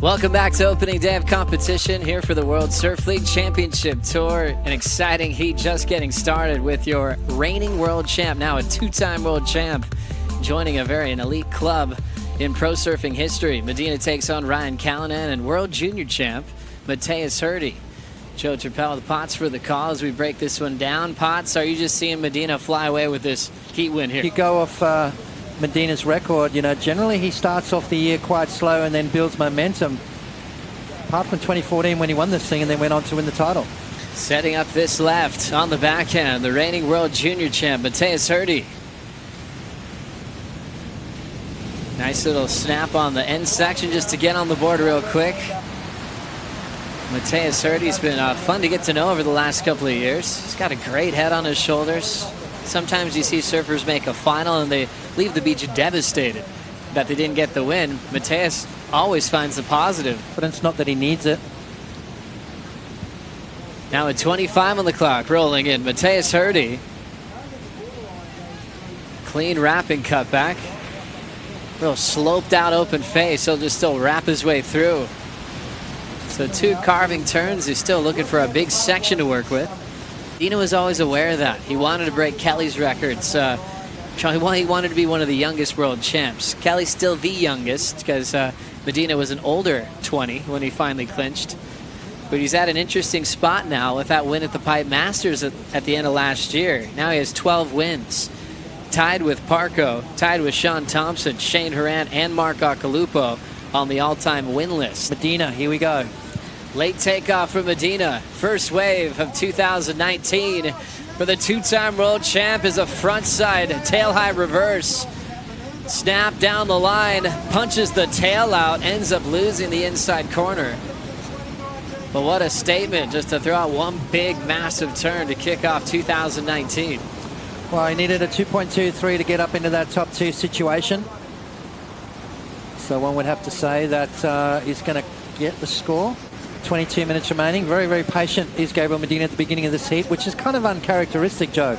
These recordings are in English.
Welcome back to opening day of competition here for the World Surf League Championship Tour. An exciting heat just getting started with your reigning world champ, now a two-time world champ, joining an elite club in pro surfing history. Medina takes on Ryan Callinan and world junior champ Mateus Herdy. Joe Turpel with the Potts for the call as we break this one down. Potts, are you just seeing Medina fly away with this heat win here? You go off Medina's record, you know, generally he starts off the year quite slow and then builds momentum. Apart from 2014 when he won this thing and then went on to win the title. Setting up this left on the backhand, the reigning world junior champ, Mateus Herdy. Nice little snap on the end section just to get on the board real quick. Mateus Herdy's been fun to get to know over the last couple of years. He's got a great head on his shoulders. Sometimes you see surfers make a final and they leave the beach devastated that they didn't get the win. Mateus always finds the positive. But it's not that he needs it. Now at 25 on the clock, rolling in Mateus Herdy. Clean wrapping cutback. Real sloped out open face. He'll just still wrap his way through. So two carving turns. He's still looking for a big section to work with. Medina was always aware of that. He wanted to break Kelly's records. He wanted to be one of the youngest world champs. Kelly's still the youngest because Medina was an older 20 when he finally clinched. But he's at an interesting spot now with that win at the Pipe Masters at the end of last year. Now he has 12 wins. Tied with Parco, tied with Sean Thompson, Shane Horan, and Mark Occhilupo on the all-time win list. Medina, here we go. Late takeoff from Medina. First wave of 2019 for the two-time world champ is a frontside tail-high reverse. Snap down the line, punches the tail out, ends up losing the inside corner. But what a statement just to throw out one big, massive turn to kick off 2019. Well, he needed a 2.23 to get up into that top two situation. So one would have to say that he's going to get the score. 22 minutes remaining. Very, very patient is Gabriel Medina at the beginning of this heat, which is kind of uncharacteristic, Joe.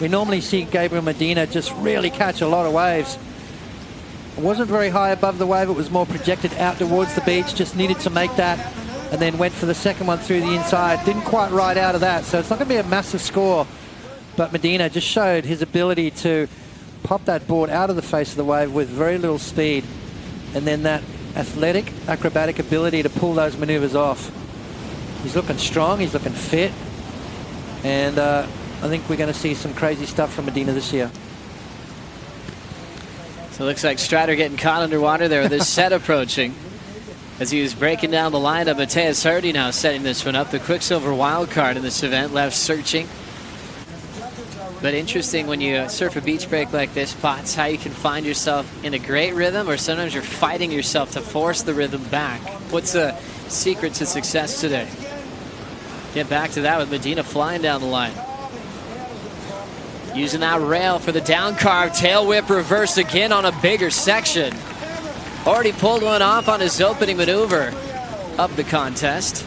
We normally see Gabriel Medina just really catch a lot of waves. It wasn't very high above the wave. It was more projected out towards the beach. Just needed to make that and then went for the second one through the inside. Didn't quite ride out of that. So it's not going to be a massive score. But Medina just showed his ability to pop that board out of the face of the wave with very little speed. And then that athletic, acrobatic ability to pull those maneuvers off. He's looking strong, he's looking fit, and I think we're going to see some crazy stuff from Medina this year. So it looks like Strider getting caught underwater there with this set approaching. As he was breaking down the lineup, Mateus Herdy now setting this one up. The Quiksilver wild card in this event, left searching. But interesting when you surf a beach break like this, Potts, how you can find yourself in a great rhythm or sometimes you're fighting yourself to force the rhythm back. What's the secret to success today? Get back to that with Medina flying down the line. Using that rail for the down carve, tail whip reverse again on a bigger section. Already pulled one off on his opening maneuver of the contest.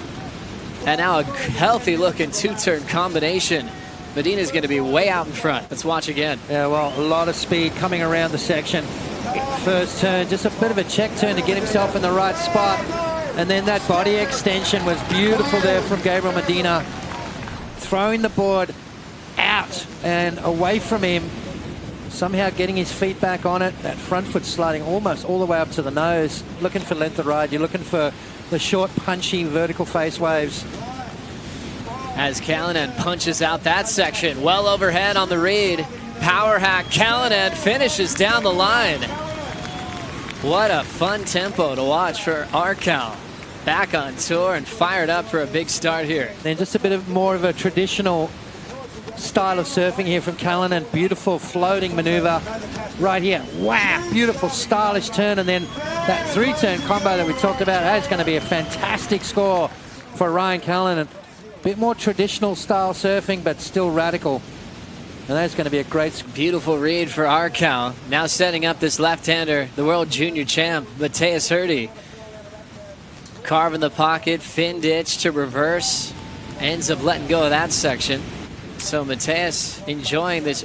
And now a healthy looking two-turn combination. Medina's going to be way out in front. Let's watch again. Yeah, well, a lot of speed coming around the section. First turn, just a bit of a check turn to get himself in the right spot. And then that body extension was beautiful there from Gabriel Medina. Throwing the board out and away from him. Somehow getting his feet back on it. That front foot sliding almost all the way up to the nose. Looking for length of ride. You're looking for the short, punchy, vertical face waves. As Callinan punches out that section, well overhead on the read. Power hack, Callinan finishes down the line. What a fun tempo to watch for Arcal. Back on tour and fired up for a big start here. Then just a bit of more of a traditional style of surfing here from Callinan. Beautiful floating maneuver right here. Wow, beautiful stylish turn, and then that three-turn combo that we talked about. That's going to be a fantastic score for Ryan Callinan. Bit more traditional style surfing, but still radical. And that's going to be a great... Beautiful read for Arcal. Now setting up this left-hander, the world junior champ, Mateus Herdy. Carve in the pocket, fin ditch to reverse. Ends up letting go of that section. So Mateus enjoying this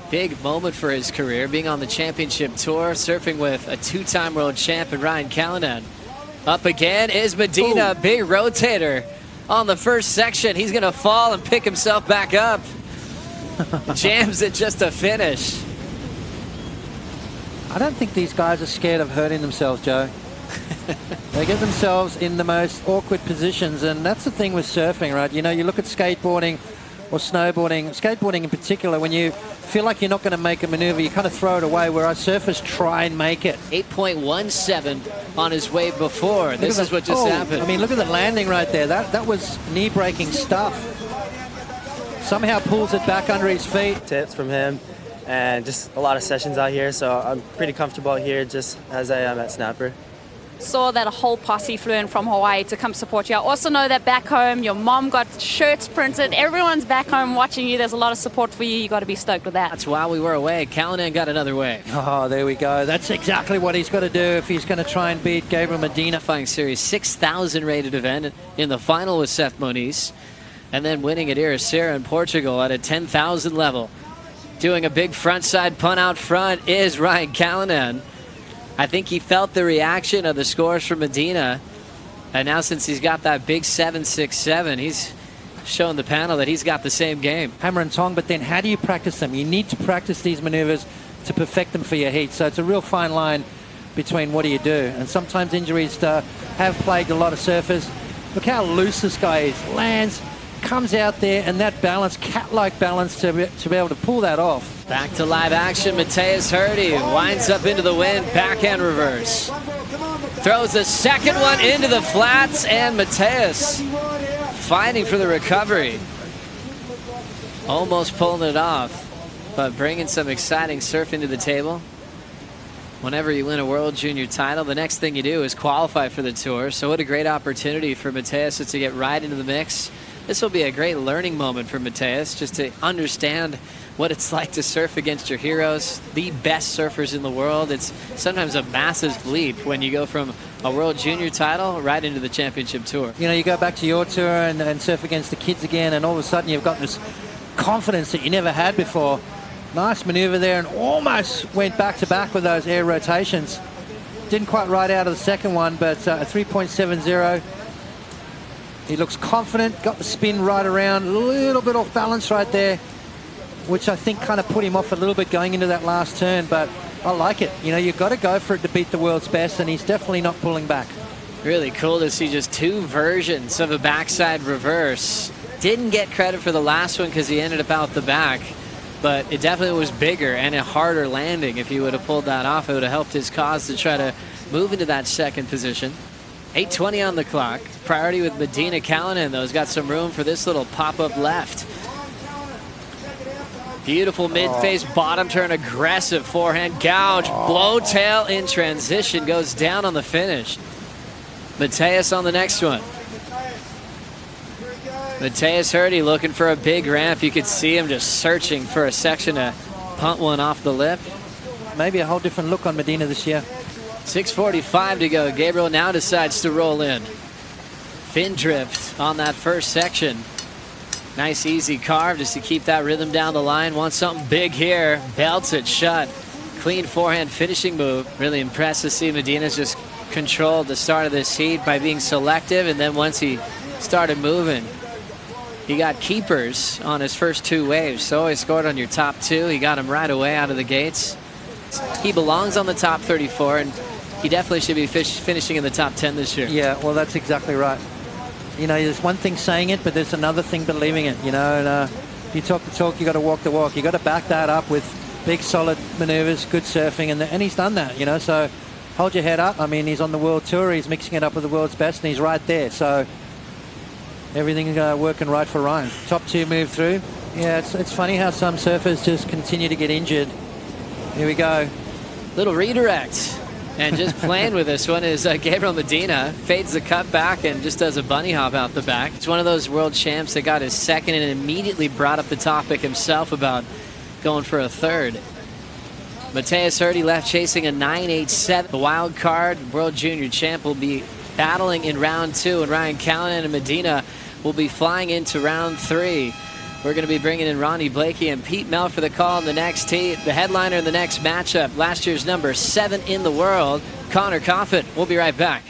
big moment for his career, being on the championship tour, surfing with a two-time world champ and Ryan Callinan. Up again is Medina. Ooh. Big rotator on the first section. He's going to fall and pick himself back up. Jams it just to finish. I don't think these guys are scared of hurting themselves, Joe. They get themselves in the most awkward positions, and that's the thing with surfing, right? You know, you look at skateboarding or snowboarding, skateboarding in particular, when you feel like you're not going to make a maneuver, you kind of throw it away, whereas surfers try and make it. 8.17 on his wave before. This is what just happened. I mean, look at the landing right there. That was knee-breaking stuff. Somehow pulls it back under his feet. Tips from him, and just a lot of sessions out here, so I'm pretty comfortable here just as I am at Snapper. Saw that a whole posse flew in from Hawaii to come support you. I also know that back home, your mom got shirts printed. Everyone's back home watching you. There's a lot of support for you. You got to be stoked with that. That's while we were away. Callinan got another wave. Oh, there we go. That's exactly what he's got to do if he's going to try and beat Gabriel Medina. Qualifying series 6,000 rated event in the final with Seth Moniz, and then winning at Ericeira in Portugal at a 10,000 level. Doing a big frontside punt out front is Ryan Callinan. I think he felt the reaction of the scores from Medina. And now since he's got that big 7.67, he's showing the panel that he's got the same game. Hammer and tong, but then how do you practice them? You need to practice these maneuvers to perfect them for your heat. So it's a real fine line between what do you do. And sometimes injuries have plagued a lot of surfers. Look how loose this guy is. Lands, comes out there, and that balance, cat-like balance to be able to pull that off. Back to live action. Mateus Herdy winds up into the wind, backhand reverse. Throws the second one into the flats, and Mateus fighting for the recovery. Almost pulling it off, but bringing some exciting surfing to the table. Whenever you win a World Junior title, the next thing you do is qualify for the tour. So what a great opportunity for Mateus to get right into the mix. This will be a great learning moment for Mateus, just to understand what it's like to surf against your heroes, the best surfers in the world. It's sometimes a massive leap when you go from a World Junior title right into the championship tour. You know, you go back to your tour and surf against the kids again, and all of a sudden you've got this confidence that you never had before. Nice maneuver there, and almost went back-to-back with those air rotations. Didn't quite ride out of the second one, but a 3.70. He looks confident, got the spin right around, a little bit off balance right there, which I think kind of put him off a little bit going into that last turn, but I like it. You know, you've got to go for it to beat the world's best, and he's definitely not pulling back. Really cool to see just two versions of a backside reverse. Didn't get credit for the last one because he ended up out the back, but it definitely was bigger and a harder landing. If he would have pulled that off, it would have helped his cause to try to move into that second position. 8:20 on the clock. Priority with Medina. Callinan, though, has got some room for this little pop-up left. Beautiful mid-face bottom turn, aggressive forehand gouge, blow tail in transition, goes down on the finish. Mateus on the next one. Mateus Herdy looking for a big ramp. You could see him just searching for a section to punt one off the lip. Maybe a whole different look on Medina this year. 6:45 to go. Gabriel now decides to roll in. Fin drift on that first section. Nice easy carve just to keep that rhythm down the line. Wants something big here. Belts it shut. Clean forehand finishing move. Really impressed to see Medina's just controlled the start of this heat by being selective, and then once he started moving, he got keepers on his first two waves. So he scored on your top two. He got him right away out of the gates. He belongs on the top 34, and he definitely should be finishing in the top 10 this year. Yeah, well, that's exactly right. You know, there's one thing saying it, but there's another thing believing it, you know. And if you talk the talk, you got to walk the walk. You got to back that up with big, solid maneuvers, good surfing, and he's done that, you know. So hold your head up. I mean, he's on the world tour. He's mixing it up with the world's best, and he's right there. So everything working right for Ryan. Top two move through. Yeah, it's funny how some surfers just continue to get injured. Here we go. Little redirect. And just playing with this one is Gabriel Medina. Fades the cut back and just does a bunny hop out the back. It's one of those world champs that got his second and immediately brought up the topic himself about going for a third. Mateus Herdy left chasing a 9.87. The wild card World Junior champ will be battling in round two, and Ryan Callinan and Medina will be flying into round three. We're going to be bringing in Ronnie Blakey and Pete Mel for the call in the next heat. The headliner in the next matchup, last year's number 7 in the world, Connor Coffin. We'll be right back.